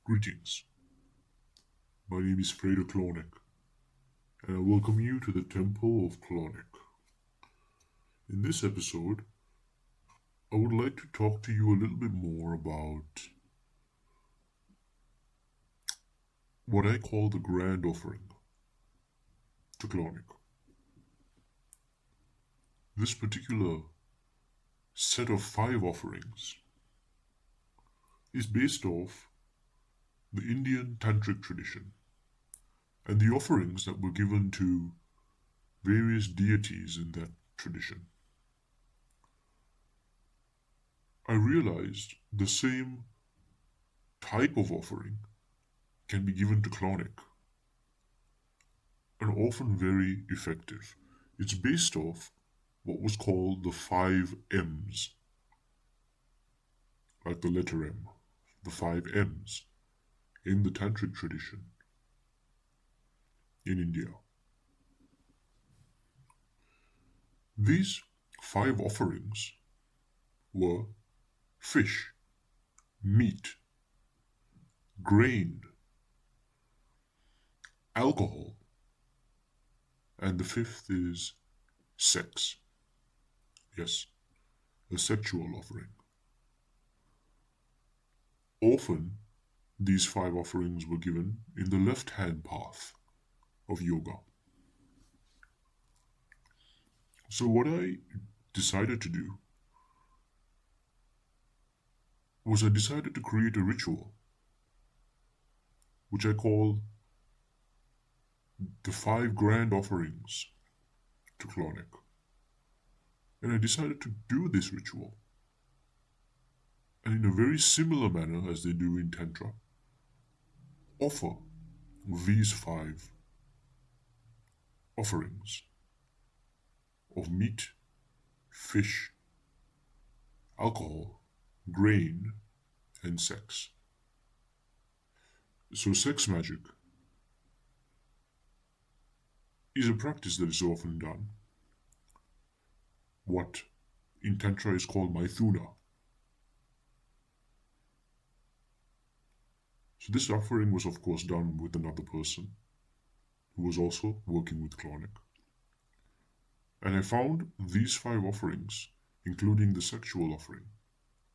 Greetings. My name is Frater Clauneck, and I welcome you to the Temple of Clauneck. In this episode, I would like to talk to you a little bit more about what I call the Grand Offering to Clauneck. This particular set of 5 offerings is based off the Indian Tantric tradition and the offerings that were given to various deities in that tradition. I realized the same type of offering can be given to Clauneck and often very effective. It's based off what was called the 5 M's, like the letter M, the 5 M's in the Tantric tradition in India. These 5 offerings were fish, meat, grain, alcohol, and the 5th is sex. Yes, a sexual offering. Often, these 5 offerings were given in the left hand path of yoga. So, what I decided to do was I decided to create a ritual which I call the 5 grand offerings to Clauneck. And I decided to do this ritual, and in a very similar manner as they do in Tantra, offer these 5 offerings of meat, fish, alcohol, grain, and sex. So, sex magic is a practice that is often done, what in Tantra is called Maithuna. So, this offering was, of course, done with another person who was also working with Clauneck. And I found these 5 offerings, including the sexual offering,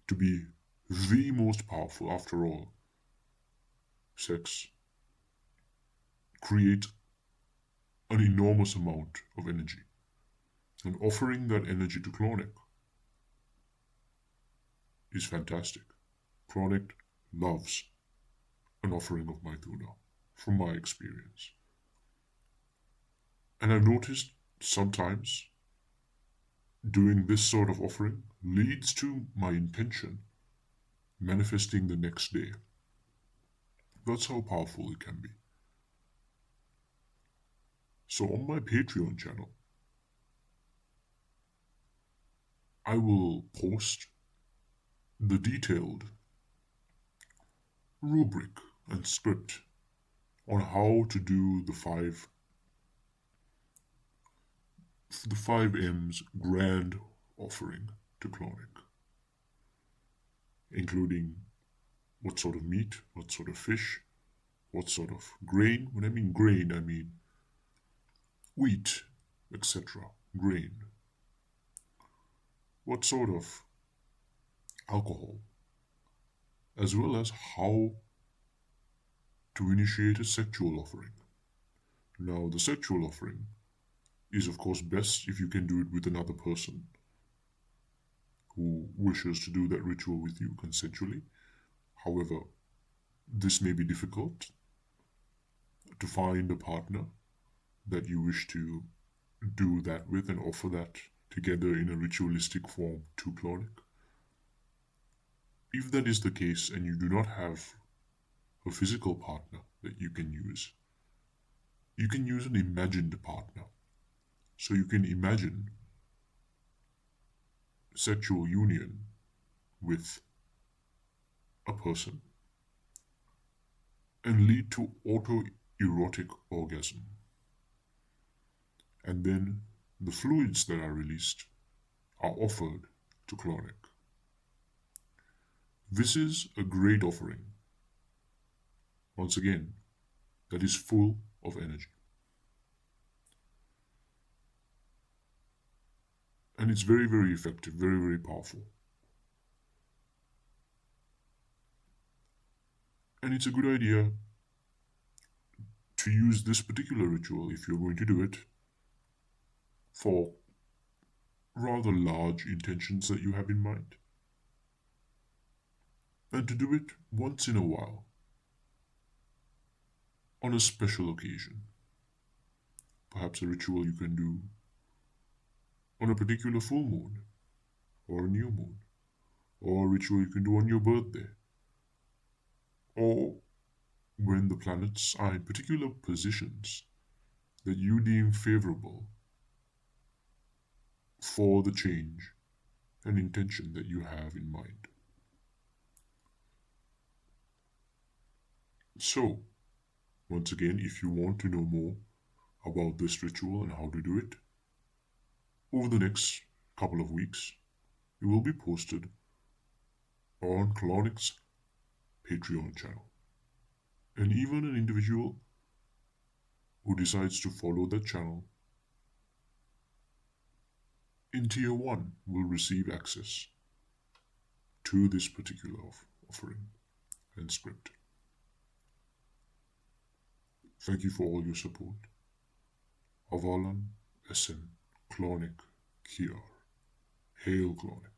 to be the most powerful. After all, sex creates an enormous amount of energy. And offering that energy to Clauneck is fantastic. Clauneck loves an offering of Maithuna, from my experience. And I've noticed sometimes doing this sort of offering leads to my intention manifesting the next day. That's how powerful it can be. So on my Patreon channel, I will post the detailed rubric and script on how to do the 5 M's grand offering to Clauneck, including what sort of meat, what sort of fish, what sort of grain. When I mean grain, I mean wheat, etc. Grain. What sort of alcohol, as well as how to initiate a sexual offering. Now, the sexual offering is, of course, best if you can do it with another person who wishes to do that ritual with you consensually. However, this may be difficult to find a partner that you wish to do that with and offer that together in a ritualistic form to Clauneck. If that is the case and you do not have a physical partner that you can use an imagined partner. So you can imagine sexual union with a person and lead to autoerotic orgasm. And then the fluids that are released are offered to Clauneck. This is a great offering once again, that is full of energy. And it's very, very effective, very, very powerful. And it's a good idea to use this particular ritual if you're going to do it for rather large intentions that you have in mind. And to do it once in a while, on a special occasion. Perhaps a ritual you can do on a particular full moon, or a new moon, or a ritual you can do on your birthday, or when the planets are in particular positions that you deem favorable for the change and intention that you have in mind. So, once again, if you want to know more about this ritual and how to do it, over the next couple of weeks, it will be posted on Clauneck's Patreon channel. And even an individual who decides to follow that channel in Tier 1 will receive access to this particular offering and script. Thank you for all your support. Avalan, SN, Clauneck, Kiar. Hail Clauneck.